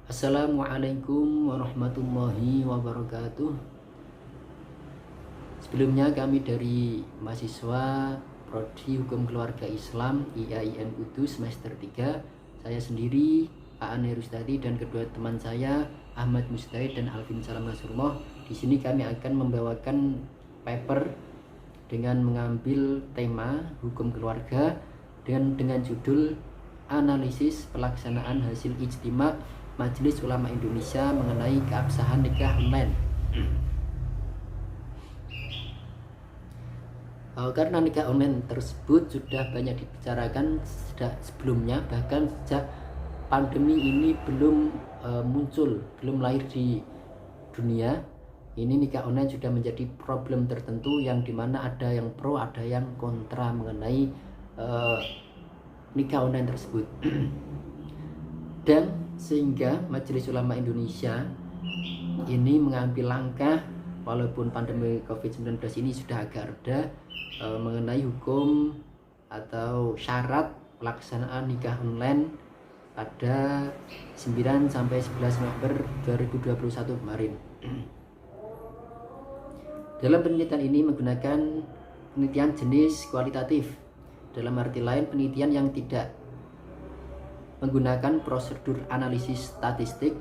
Assalamualaikum warahmatullahi wabarakatuh. Sebelumnya kami dari mahasiswa Prodi Hukum Keluarga Islam IAIN Kudus semester 3, saya sendiri Aan Herustadi dan kedua teman saya Ahmad Mustahid dan Alvin Salam Nasurmoh. Di sini kami akan membawakan paper dengan mengambil tema hukum keluarga dengan judul analisis pelaksanaan hasil ijtima Majelis Ulama Indonesia mengenai keabsahan nikah online. Karena nikah online tersebut sudah banyak dibicarakan sebelumnya, bahkan sejak pandemi ini belum muncul, belum lahir di dunia. Ini nikah online sudah menjadi problem tertentu yang dimana ada yang pro, ada yang kontra mengenai nikah online tersebut. Dan sehingga Majelis Ulama Indonesia ini mengambil langkah, walaupun pandemi COVID-19 ini sudah agak reda, mengenai hukum atau syarat pelaksanaan nikah online pada 9 sampai 11 November 2021 kemarin. Dalam penelitian ini menggunakan penelitian jenis kualitatif, dalam arti lain penelitian yang tidak menggunakan prosedur analisis statistik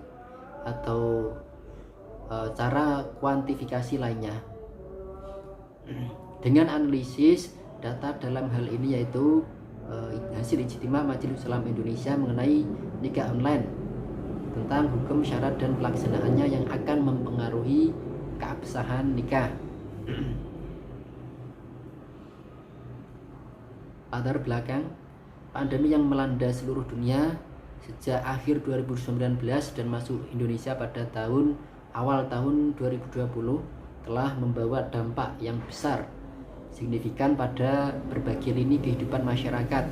atau cara kuantifikasi lainnya. Dengan analisis data dalam hal ini yaitu hasil ijtima Majelis Ulama Indonesia mengenai nikah online, tentang hukum, syarat dan pelaksanaannya yang akan mempengaruhi keabsahan nikah. Latar belakang pandemi yang melanda seluruh dunia sejak akhir 2019 dan masuk Indonesia pada awal tahun 2020 telah membawa dampak yang besar signifikan pada berbagai lini kehidupan masyarakat,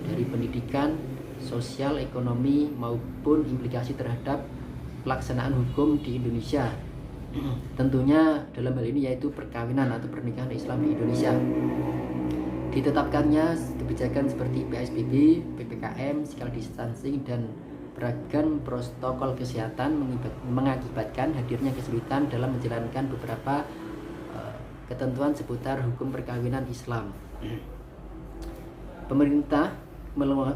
dari pendidikan, sosial, ekonomi maupun implikasi terhadap pelaksanaan hukum di Indonesia. Tentunya dalam hal ini yaitu perkawinan atau pernikahan Islam di Indonesia. Ditetapkannya kebijakan seperti PSBB, PPKM, physical distancing, dan beragam protokol kesehatan mengakibatkan hadirnya kesulitan dalam menjalankan beberapa ketentuan seputar hukum perkawinan Islam. Pemerintah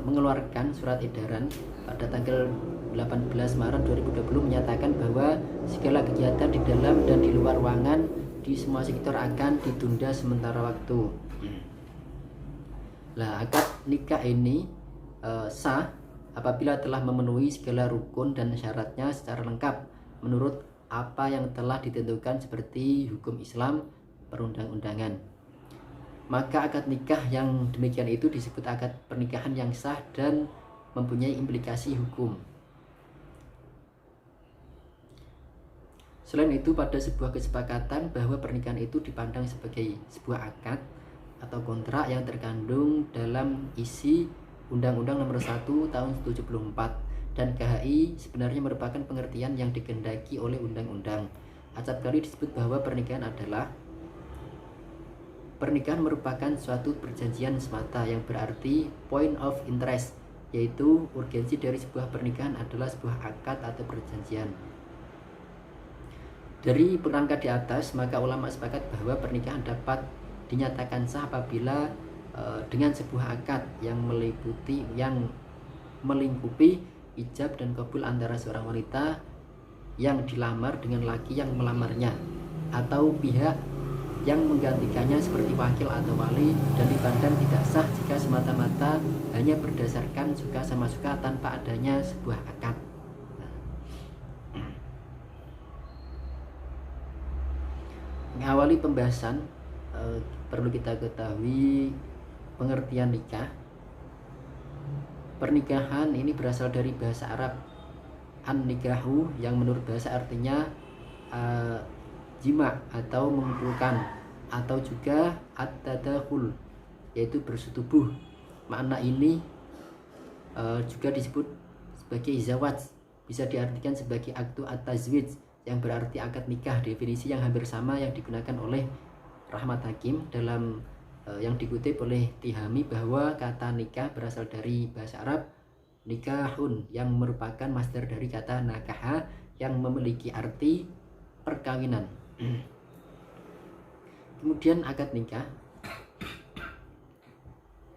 mengeluarkan surat edaran pada tanggal 18 Maret 2020 menyatakan bahwa segala kegiatan di dalam dan di luar ruangan di semua sektor akan ditunda sementara waktu. Akad nikah ini sah apabila telah memenuhi segala rukun dan syaratnya secara lengkap menurut apa yang telah ditentukan seperti hukum Islam, perundang-undangan. Maka akad nikah yang demikian itu disebut akad pernikahan yang sah dan mempunyai implikasi hukum. Selain itu, pada sebuah kesepakatan bahwa pernikahan itu dipandang sebagai sebuah akad atau kontrak yang terkandung dalam isi Undang-Undang Nomor 1 Tahun 74 dan KHI sebenarnya merupakan pengertian yang dikehendaki oleh undang-undang. Acap kali disebut bahwa pernikahan merupakan suatu perjanjian semata, yang berarti point of interest, yaitu urgensi dari sebuah pernikahan adalah sebuah akad atau perjanjian. Dari perangkat di atas, maka ulama sepakat bahwa pernikahan dapat dinyatakan sah apabila dengan sebuah akad yang melingkupi ijab dan qabul antara seorang wanita yang dilamar dengan laki yang melamarnya, atau pihak yang menggantikannya seperti wakil atau wali, dan dipandang tidak sah jika semata-mata hanya berdasarkan suka sama suka tanpa adanya sebuah akad. Mengawali pembahasan, perlu kita ketahui pengertian nikah. Pernikahan ini berasal dari bahasa Arab an-nikahu, yang menurut bahasa artinya jima atau mengumpulkan, atau juga at-tadakhul, yaitu bersetubuh. Makna ini juga disebut sebagai zawaj, bisa diartikan sebagai aktu at-tazwij, yang berarti akad nikah. Definisi yang hampir sama yang digunakan oleh Rahmat Hakim dalam yang dikutip oleh Tihami, bahwa kata nikah berasal dari bahasa Arab nikahun yang merupakan masdar dari kata nakaha yang memiliki arti perkawinan. Kemudian akad nikah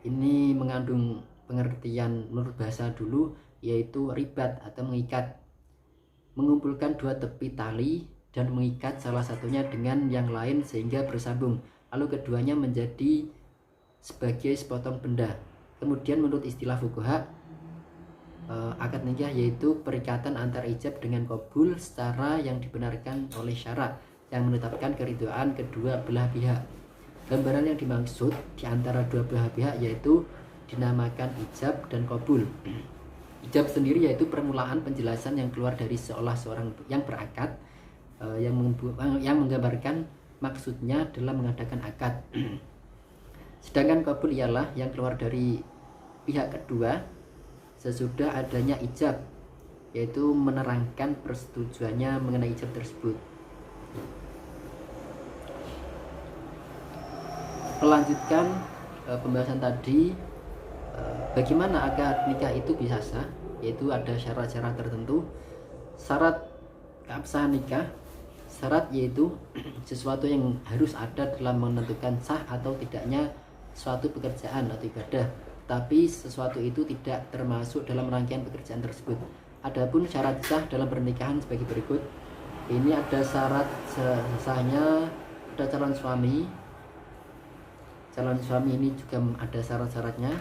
ini mengandung pengertian menurut bahasa dulu, yaitu ribat atau mengikat, mengumpulkan dua tepi tali dan mengikat salah satunya dengan yang lain sehingga bersambung, lalu keduanya menjadi sebagai sepotong benda. Kemudian menurut istilah fuqaha, akad nikah yaitu perikatan antara ijab dengan qabul secara yang dibenarkan oleh syarak yang menetapkan keridhaan kedua belah pihak. Gambaran yang dimaksud di antara dua belah pihak yaitu dinamakan ijab dan qabul. Ijab sendiri yaitu permulaan penjelasan yang keluar dari seorang yang berakad, yang menggambarkan maksudnya dalam mengadakan akad. Sedangkan qabul ialah yang keluar dari pihak kedua sesudah adanya ijab, yaitu menerangkan persetujuannya mengenai ijab tersebut. Melanjutkan pembahasan tadi, bagaimana akad nikah itu bisa sah, yaitu ada syarat-syarat tertentu. Syarat keabsahan nikah, syarat yaitu sesuatu yang harus ada dalam menentukan sah atau tidaknya suatu pekerjaan atau ibadah, tapi sesuatu itu tidak termasuk dalam rangkaian pekerjaan tersebut. Adapun syarat sah dalam pernikahan sebagai berikut. Ini ada syarat sahnya, ada calon suami. Calon suami ini juga ada syarat-syaratnya,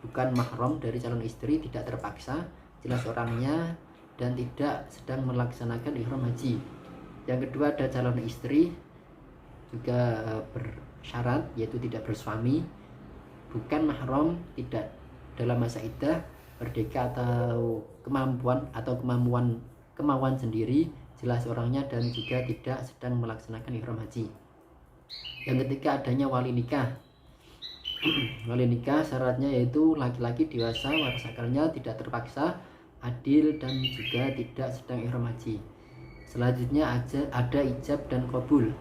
bukan mahram dari calon istri, tidak terpaksa, jelas orangnya, dan tidak sedang melaksanakan ihram haji. Yang kedua ada calon istri, juga bersyarat yaitu tidak bersuami, bukan mahram, tidak dalam masa iddah, merdeka atau kemauan sendiri, jelas orangnya, dan juga tidak sedang melaksanakan ihram haji. Yang ketiga adanya wali nikah. Wali nikah syaratnya yaitu laki-laki dewasa, waras akalnya, tidak terpaksa, adil, dan juga tidak sedang ihram haji. Selanjutnya ada ijab dan qabul.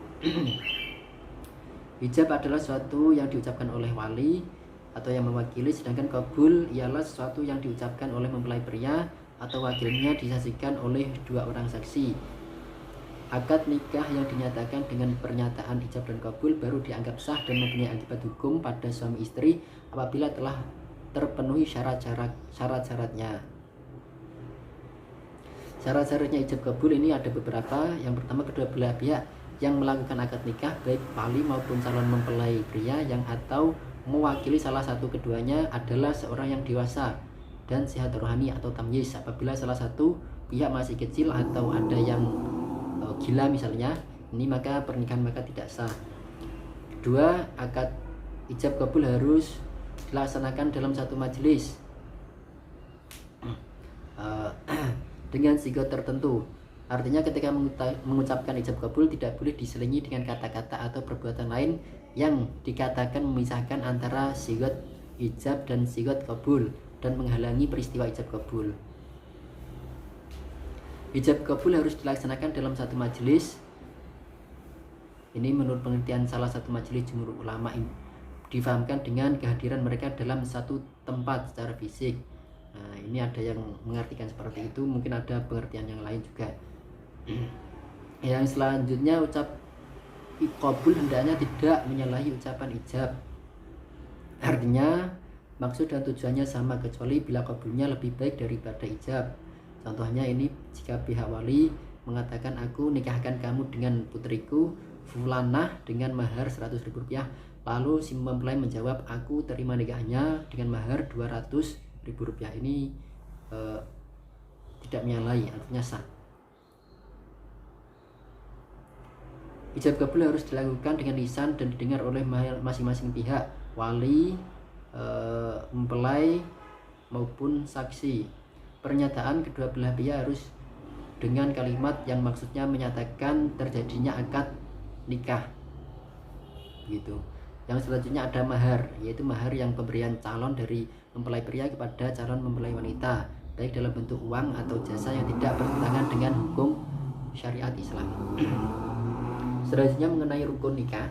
Ijab adalah sesuatu yang diucapkan oleh wali atau yang mewakili, sedangkan qabul ialah sesuatu yang diucapkan oleh mempelai pria atau wakilnya disaksikan oleh dua orang saksi. Akad nikah yang dinyatakan dengan pernyataan ijab dan qabul baru dianggap sah dan mempunyai akibat hukum pada suami istri apabila telah terpenuhi syarat-syaratnya. Syarat-syaratnya ijab qabul ini ada beberapa. Yang pertama, kedua belah pihak yang melakukan akad nikah, baik wali maupun calon mempelai pria yang atau mewakili salah satu keduanya, adalah seorang yang dewasa dan sehat rohani atau tamyiz. Apabila salah satu pihak masih kecil atau ada yang gila misalnya, ini maka pernikahan maka tidak sah. Kedua, akad ijab qabul harus dilaksanakan dalam satu majelis dengan sigot tertentu. Artinya ketika mengucapkan ijab qabul tidak boleh diselingi dengan kata-kata atau perbuatan lain yang dikatakan memisahkan antara sigot ijab dan sigot qabul dan menghalangi peristiwa ijab qabul. Ijab qabul harus dilaksanakan dalam satu majelis. Ini menurut pengertian salah satu majelis jumhur ulama, difahamkan dengan kehadiran mereka dalam satu tempat secara fisik. Nah, ini ada yang mengartikan seperti itu, mungkin ada pengertian yang lain juga. Yang selanjutnya, ucap qabul hendaknya tidak menyalahi ucapan ijab. Artinya maksud dan tujuannya sama, kecuali bila qabulnya lebih baik daripada ijab. Contohnya ini, jika pihak wali mengatakan aku nikahkan kamu dengan putriku fulanah dengan mahar 100.000 rupiah, lalu si mempelai menjawab aku terima nikahnya dengan mahar 200.000 rupiah, ini tidak menyalahi, artinya sah. Ijab qabul harus dilakukan dengan lisan dan didengar oleh masing-masing pihak, wali, mempelai maupun saksi. Pernyataan kedua belah pihak harus dengan kalimat yang maksudnya menyatakan terjadinya akad nikah, gitu. Yang selanjutnya ada mahar, yaitu mahar yang pemberian calon dari mempelai pria kepada calon mempelai wanita, baik dalam bentuk uang atau jasa yang tidak bertentangan dengan hukum syariat Islam. Selanjutnya mengenai rukun nikah.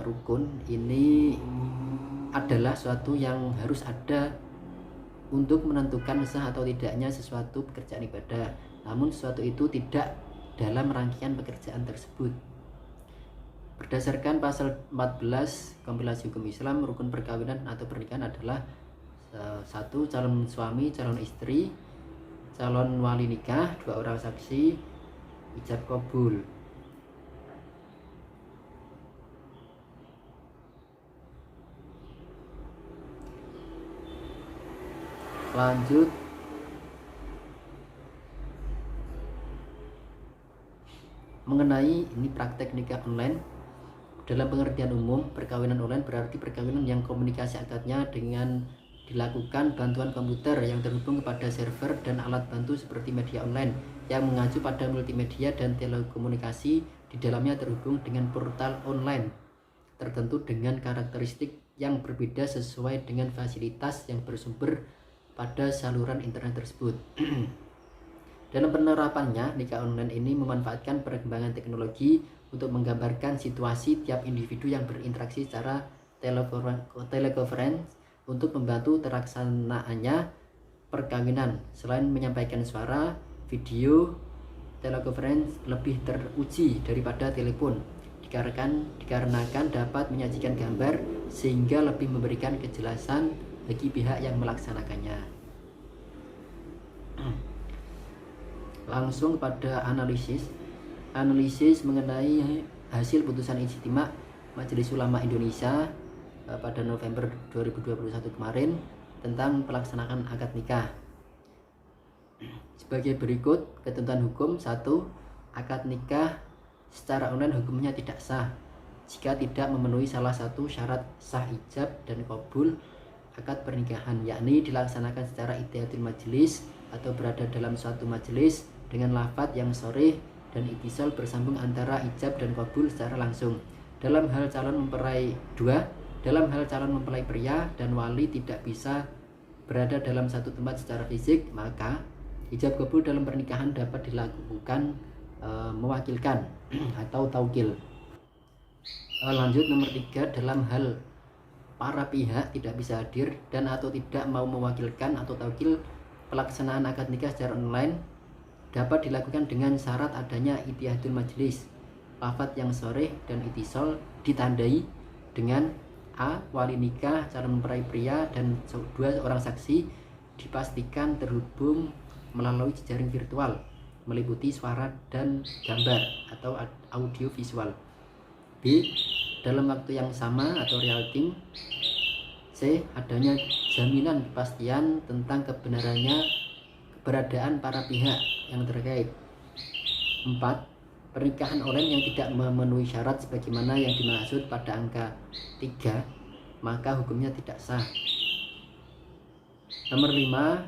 Rukun ini adalah suatu yang harus ada untuk menentukan sah atau tidaknya sesuatu pekerjaan ibadah, namun sesuatu itu tidak dalam rangkaian pekerjaan tersebut. Berdasarkan pasal 14 Kompilasi Hukum Islam, rukun perkawinan atau pernikahan adalah 1. Calon suami, calon istri, calon wali nikah, 2 orang saksi, ijab kabul. Lanjut mengenai ini praktek nikah online. Dalam pengertian umum, perkawinan online berarti perkawinan yang komunikasi akadnya dengan dilakukan bantuan komputer yang terhubung kepada server dan alat bantu seperti media online yang mengacu pada multimedia dan telekomunikasi. Di dalamnya terhubung dengan portal online tertentu dengan karakteristik yang berbeda sesuai dengan fasilitas yang bersumber pada saluran internet tersebut. Dalam penerapannya, nikah online ini memanfaatkan perkembangan teknologi untuk menggambarkan situasi tiap individu yang berinteraksi secara telekonferensi untuk membantu terlaksanaannya perkawinan. Selain menyampaikan suara, video telekonferensi lebih teruji daripada telepon dikarenakan dapat menyajikan gambar sehingga lebih memberikan kejelasan bagi pihak yang melaksanakannya. Langsung pada analisis mengenai hasil putusan ijtima Majelis Ulama Indonesia pada November 2021 kemarin tentang pelaksanaan akad nikah. Sebagai berikut ketentuan hukum. 1. Akad nikah secara online hukumnya tidak sah jika tidak memenuhi salah satu syarat sah ijab dan kabul akad pernikahan, yakni dilaksanakan secara itiyatul majelis atau berada dalam suatu majelis dengan lafadz yang sharih dan ittisal bersambung antara ijab dan kabul secara langsung. Dalam hal calon mempelai pria dan wali tidak bisa berada dalam satu tempat secara fisik, maka ijab kabul dalam pernikahan dapat dilakukan mewakilkan atau taukil. Lanjut nomor 3, dalam hal para pihak tidak bisa hadir dan atau tidak mau mewakilkan atau taukil, pelaksanaan akad nikah secara online dapat dilakukan dengan syarat adanya itiyatul majelis, lafadz yang sharih dan ittisal ditandai dengan A. Wali nikah, calon mempelai pria dan 2 orang saksi dipastikan terhubung melalui jejaring virtual meliputi suara dan gambar atau audio visual. B. Dalam waktu yang sama atau real time. C. Adanya jaminan kepastian tentang keberadaan para pihak yang terkait. 4. Pernikahan online yang tidak memenuhi syarat sebagaimana yang dimaksud pada angka 3, maka hukumnya tidak sah. Nomor 5,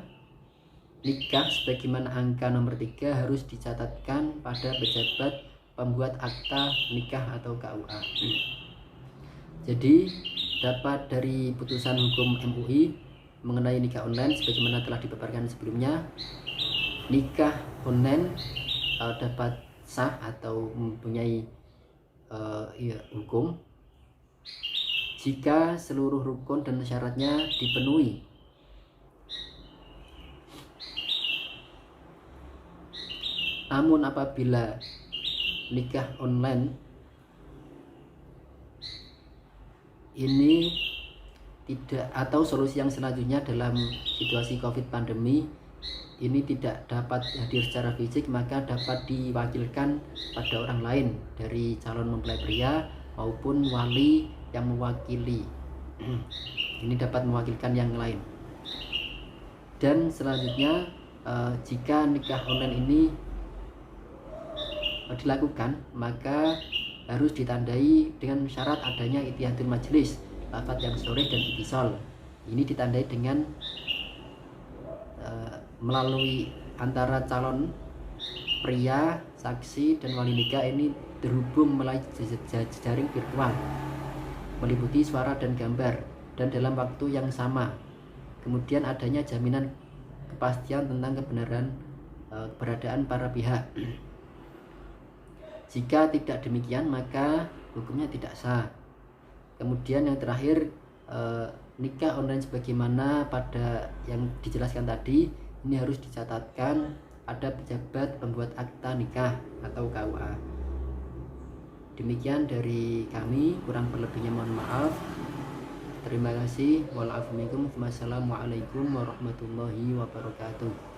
nikah sebagaimana angka nomor 3 harus dicatatkan pada pejabat pembuat akta nikah atau KUA. Jadi dapat dari putusan hukum MUI mengenai nikah online sebagaimana telah dipaparkan sebelumnya, nikah online dapat sah atau mempunyai hukum jika seluruh rukun dan syaratnya dipenuhi. Namun apabila nikah online ini tidak, atau solusi yang selanjutnya dalam situasi COVID pandemi ini tidak dapat hadir secara fisik, maka dapat diwakilkan pada orang lain dari calon mempelai pria maupun wali yang mewakili. Ini dapat mewakilkan yang lain. Dan selanjutnya jika nikah online ini dilakukan, maka harus ditandai dengan syarat adanya itiyatul majelis, lafadz yang sharih dan ittisal. Ini ditandai dengan melalui antara calon pria, saksi dan wali nikah ini terhubung melalui jejaring virtual meliputi suara dan gambar dan dalam waktu yang sama. Kemudian adanya jaminan kepastian tentang keberadaan para pihak. Jika tidak demikian, maka hukumnya tidak sah. Kemudian yang terakhir, nikah online sebagaimana pada yang dijelaskan tadi, ini harus dicatatkan ada pejabat pembuat akta nikah atau KUA. Demikian dari kami, kurang berlebihnya mohon maaf. Terima kasih. Wassalamualaikum warahmatullahi wabarakatuh.